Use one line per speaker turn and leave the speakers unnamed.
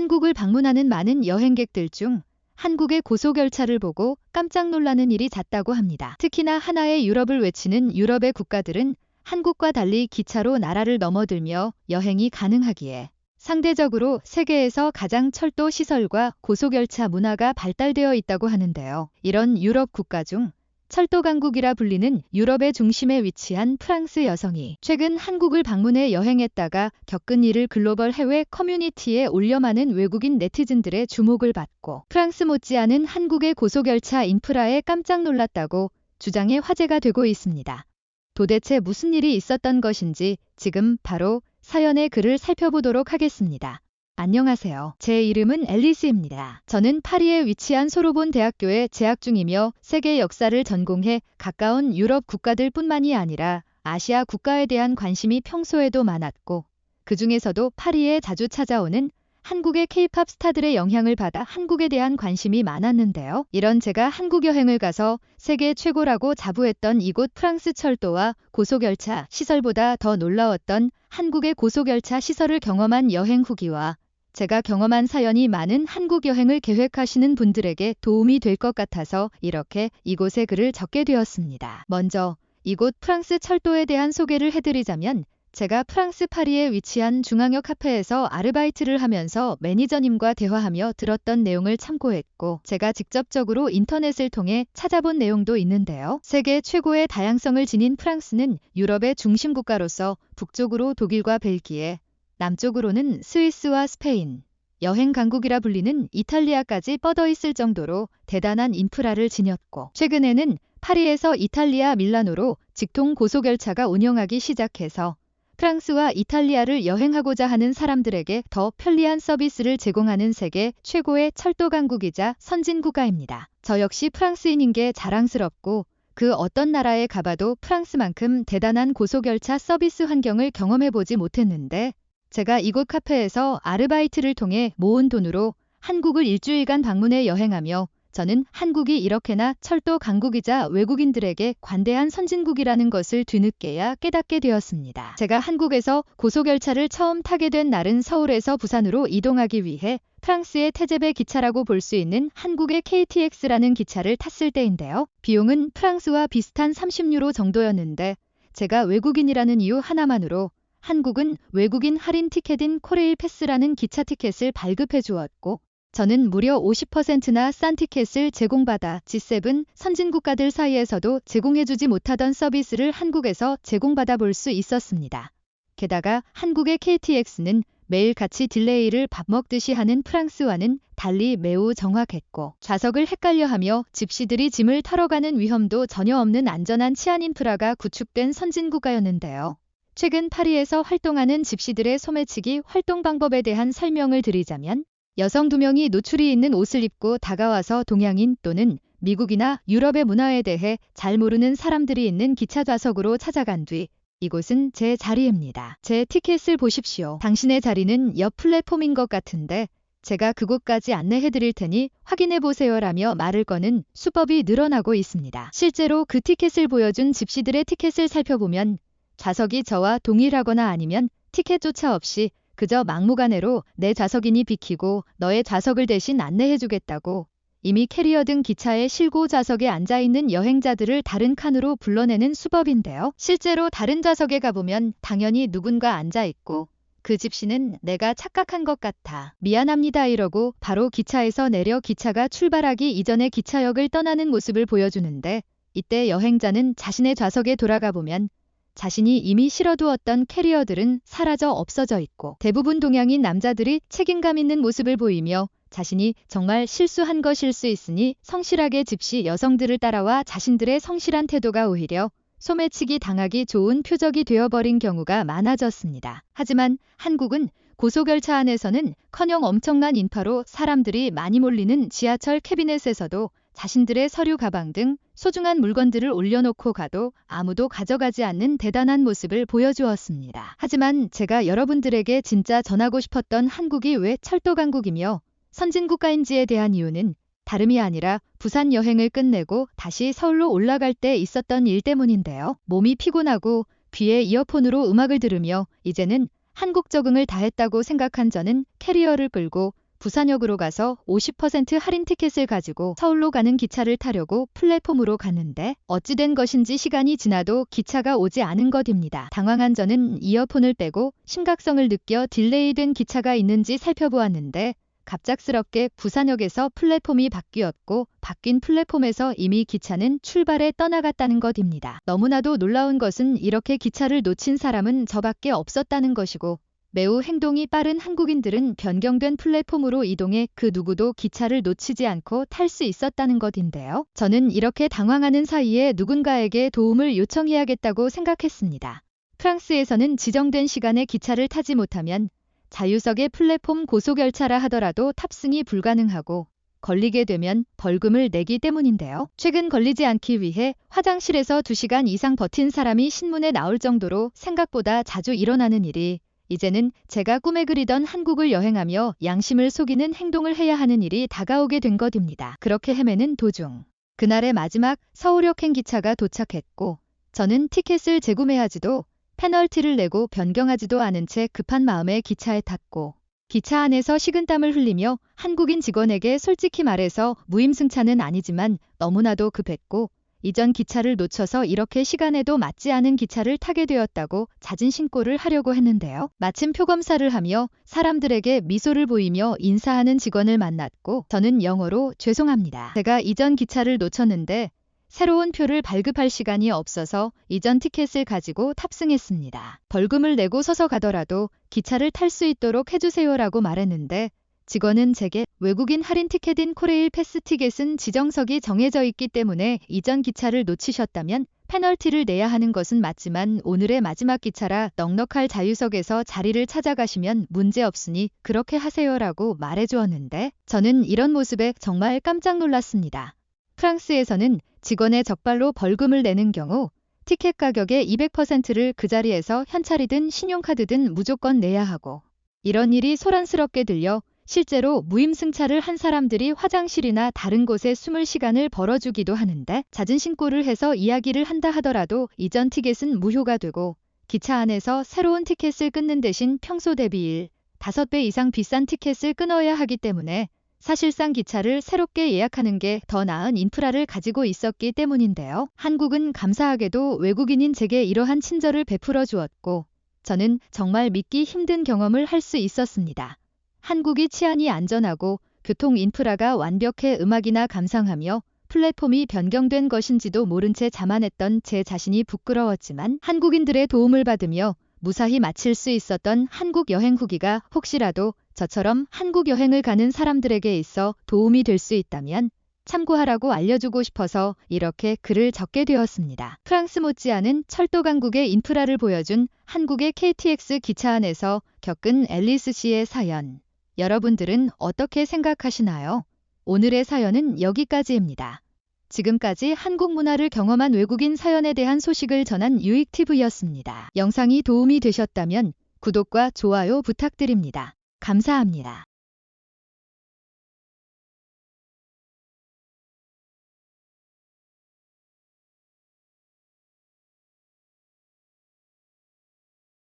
한국을 방문하는 많은 여행객들 중 한국의 고속열차를 보고 깜짝 놀라는 일이 잦다고 합니다. 특히나 하나의 유럽을 외치는 유럽의 국가들은 한국과 달리 기차로 나라를 넘어들며 여행이 가능하기에 상대적으로 세계에서 가장 철도 시설과 고속열차 문화가 발달되어 있다고 하는데요. 이런 유럽 국가 중 철도 강국이라 불리는 유럽의 중심에 위치한 프랑스 여성이 최근 한국을 방문해 여행했다가 겪은 일을 글로벌 해외 커뮤니티에 올려 많은 외국인 네티즌들의 주목을 받고 프랑스 못지않은 한국의 고속열차 인프라에 깜짝 놀랐다고 주장해 화제가 되고 있습니다. 도대체 무슨 일이 있었던 것인지 지금 바로 사연의 글을 살펴보도록 하겠습니다. 안녕하세요. 제 이름은 앨리스입니다. 저는 파리에 위치한 소르본 대학교에 재학 중이며 세계 역사를 전공해 가까운 유럽 국가들 뿐만이 아니라 아시아 국가에 대한 관심이 평소에도 많았고 그 중에서도 파리에 자주 찾아오는 한국의 K-팝 스타들의 영향을 받아 한국에 대한 관심이 많았는데요. 이런 제가 한국 여행을 가서 세계 최고라고 자부했던 이곳 프랑스 철도와 고속열차 시설보다 더 놀라웠던 한국의 고속열차 시설을 경험한 여행 후기와 제가 경험한 사연이 많은 한국 여행을 계획하시는 분들에게 도움이 될 것 같아서 이렇게 이곳에 글을 적게 되었습니다. 먼저 이곳 프랑스 철도에 대한 소개를 해드리자면 제가 프랑스 파리에 위치한 중앙역 카페에서 아르바이트를 하면서 매니저님과 대화하며 들었던 내용을 참고했고 제가 직접적으로 인터넷을 통해 찾아본 내용도 있는데요. 세계 최고의 다양성을 지닌 프랑스는 유럽의 중심 국가로서 북쪽으로 독일과 벨기에, 남쪽으로는 스위스와 스페인, 여행 강국이라 불리는 이탈리아까지 뻗어 있을 정도로 대단한 인프라를 지녔고 최근에는 파리에서 이탈리아 밀라노로 직통 고속열차가 운영하기 시작해서 프랑스와 이탈리아를 여행하고자 하는 사람들에게 더 편리한 서비스를 제공하는 세계 최고의 철도 강국이자 선진국가입니다. 저 역시 프랑스인인 게 자랑스럽고 그 어떤 나라에 가봐도 프랑스만큼 대단한 고속열차 서비스 환경을 경험해보지 못했는데 제가 이곳 카페에서 아르바이트를 통해 모은 돈으로 한국을 일주일간 방문해 여행하며 저는 한국이 이렇게나 철도 강국이자 외국인들에게 관대한 선진국이라는 것을 뒤늦게야 깨닫게 되었습니다. 제가 한국에서 고속열차를 처음 타게 된 날은 서울에서 부산으로 이동하기 위해 프랑스의 태제베 기차라고 볼 수 있는 한국의 KTX라는 기차를 탔을 때인데요. 비용은 프랑스와 비슷한 30유로 정도였는데 제가 외국인이라는 이유 하나만으로 한국은 외국인 할인 티켓인 코레일 패스라는 기차 티켓을 발급해 주었고 저는 무려 50%나 싼 티켓을 제공받아 G7 선진국가들 사이에서도 제공해주지 못하던 서비스를 한국에서 제공받아 볼 수 있었습니다. 게다가 한국의 KTX는 매일같이 딜레이를 밥 먹듯이 하는 프랑스와는 달리 매우 정확했고 좌석을 헷갈려하며 집시들이 짐을 털어가는 위험도 전혀 없는 안전한 치안 인프라가 구축된 선진국가였는데요. 최근 파리에서 활동하는 집시들의 소매치기 활동 방법에 대한 설명을 드리자면 여성 2명이 노출이 있는 옷을 입고 다가와서 동양인 또는 미국이나 유럽의 문화에 대해 잘 모르는 사람들이 있는 기차 좌석으로 찾아간 뒤 이곳은 제 자리입니다. 제 티켓을 보십시오. 당신의 자리는 옆 플랫폼인 것 같은데 제가 그곳까지 안내해드릴 테니 확인해보세요라며 말을 거는 수법이 늘어나고 있습니다. 실제로 그 티켓을 보여준 집시들의 티켓을 살펴보면 좌석이 저와 동일하거나 아니면 티켓조차 없이 그저 막무가내로 내 좌석이니 비키고 너의 좌석을 대신 안내해주겠다고 이미 캐리어 등 기차의 실고 좌석에 앉아있는 여행자들을 다른 칸으로 불러내는 수법인데요. 실제로 다른 좌석에 가보면 당연히 누군가 앉아있고 그 집시는 내가 착각한 것 같아 미안합니다 이러고 바로 기차에서 내려 기차가 출발하기 이전에 기차역을 떠나는 모습을 보여주는데 이때 여행자는 자신의 좌석에 돌아가 보면 자신이 이미 실어두었던 캐리어들은 사라져 없어져 있고 대부분 동양인 남자들이 책임감 있는 모습을 보이며 자신이 정말 실수한 것일 수 있으니 성실하게 집시 여성들을 따라와 자신들의 성실한 태도가 오히려 소매치기 당하기 좋은 표적이 되어버린 경우가 많아졌습니다. 하지만 한국은 고속열차 안에서는커녕 엄청난 인파로 사람들이 많이 몰리는 지하철 캐비넷에서도 자신들의 서류 가방 등 소중한 물건들을 올려놓고 가도 아무도 가져가지 않는 대단한 모습을 보여주었습니다. 하지만 제가 여러분들에게 진짜 전하고 싶었던 한국이 왜 철도 강국이며 선진국가인지에 대한 이유는 다름이 아니라 부산 여행을 끝내고 다시 서울로 올라갈 때 있었던 일 때문인데요. 몸이 피곤하고 귀에 이어폰으로 음악을 들으며 이제는 한국 적응을 다 했다고 생각한 저는 캐리어를 끌고 부산역으로 가서 50% 할인 티켓을 가지고 서울로 가는 기차를 타려고 플랫폼으로 갔는데 어찌 된 것인지 시간이 지나도 기차가 오지 않은 것입니다. 당황한 저는 이어폰을 빼고 심각성을 느껴 딜레이된 기차가 있는지 살펴보았는데 갑작스럽게 부산역에서 플랫폼이 바뀌었고 바뀐 플랫폼에서 이미 기차는 출발에 떠나갔다는 것입니다. 너무나도 놀라운 것은 이렇게 기차를 놓친 사람은 저밖에 없었다는 것이고 매우 행동이 빠른 한국인들은 변경된 플랫폼으로 이동해 그 누구도 기차를 놓치지 않고 탈 수 있었다는 것인데요. 저는 이렇게 당황하는 사이에 누군가에게 도움을 요청해야겠다고 생각했습니다. 프랑스에서는 지정된 시간에 기차를 타지 못하면 자유석의 플랫폼 고속열차라 하더라도 탑승이 불가능하고 걸리게 되면 벌금을 내기 때문인데요. 최근 걸리지 않기 위해 화장실에서 2시간 이상 버틴 사람이 신문에 나올 정도로 생각보다 자주 일어나는 일이 이제는 제가 꿈에 그리던 한국을 여행하며 양심을 속이는 행동을 해야 하는 일이 다가오게 된 것입니다. 그렇게 헤매는 도중 그날의 마지막 서울역행 기차가 도착했고 저는 티켓을 재구매하지도 페널티를 내고 변경하지도 않은 채 급한 마음에 기차에 탔고 기차 안에서 식은땀을 흘리며 한국인 직원에게 솔직히 말해서 무임승차는 아니지만 너무나도 급했고 이전 기차를 놓쳐서 이렇게 시간에도 맞지 않은 기차를 타게 되었다고 잦은 신고를 하려고 했는데요. 마침 표검사를 하며 사람들에게 미소를 보이며 인사하는 직원을 만났고 저는 영어로 죄송합니다. 제가 이전 기차를 놓쳤는데 새로운 표를 발급할 시간이 없어서 이전 티켓을 가지고 탑승했습니다. 벌금을 내고 서서 가더라도 기차를 탈 수 있도록 해주세요라고 말했는데 직원은 제게 외국인 할인 티켓인 코레일 패스 티켓은 지정석이 정해져 있기 때문에 이전 기차를 놓치셨다면 페널티를 내야 하는 것은 맞지만 오늘의 마지막 기차라 넉넉할 자유석에서 자리를 찾아가시면 문제없으니 그렇게 하세요라고 말해주었는데 저는 이런 모습에 정말 깜짝 놀랐습니다. 프랑스에서는 직원의 적발로 벌금을 내는 경우 티켓 가격의 200%를 그 자리에서 현찰이든 신용카드든 무조건 내야 하고 이런 일이 소란스럽게 들려 실제로 무임승차를 한 사람들이 화장실이나 다른 곳에 숨을 시간을 벌어주기도 하는데 잦은 신고를 해서 이야기를 한다 하더라도 이전 티켓은 무효가 되고 기차 안에서 새로운 티켓을 끊는 대신 평소 대비 5배 이상 비싼 티켓을 끊어야 하기 때문에 사실상 기차를 새롭게 예약하는 게 더 나은 인프라를 가지고 있었기 때문인데요. 한국은 감사하게도 외국인인 제게 이러한 친절을 베풀어 주었고 저는 정말 믿기 힘든 경험을 할 수 있었습니다. 한국이 치안이 안전하고 교통 인프라가 완벽해 음악이나 감상하며 플랫폼이 변경된 것인지도 모른 채 자만했던 제 자신이 부끄러웠지만 한국인들의 도움을 받으며 무사히 마칠 수 있었던 한국 여행 후기가 혹시라도 저처럼 한국 여행을 가는 사람들에게 있어 도움이 될 수 있다면 참고하라고 알려주고 싶어서 이렇게 글을 적게 되었습니다. 프랑스 못지않은 철도 강국의 인프라를 보여준 한국의 KTX 기차 안에서 겪은 앨리스 씨의 사연. 여러분들은 어떻게 생각하시나요? 오늘의 사연은 여기까지입니다. 지금까지 한국 문화를 경험한 외국인 사연에 대한 소식을 전한 유익TV였습니다. 영상이 도움이 되셨다면 구독과 좋아요 부탁드립니다. 감사합니다.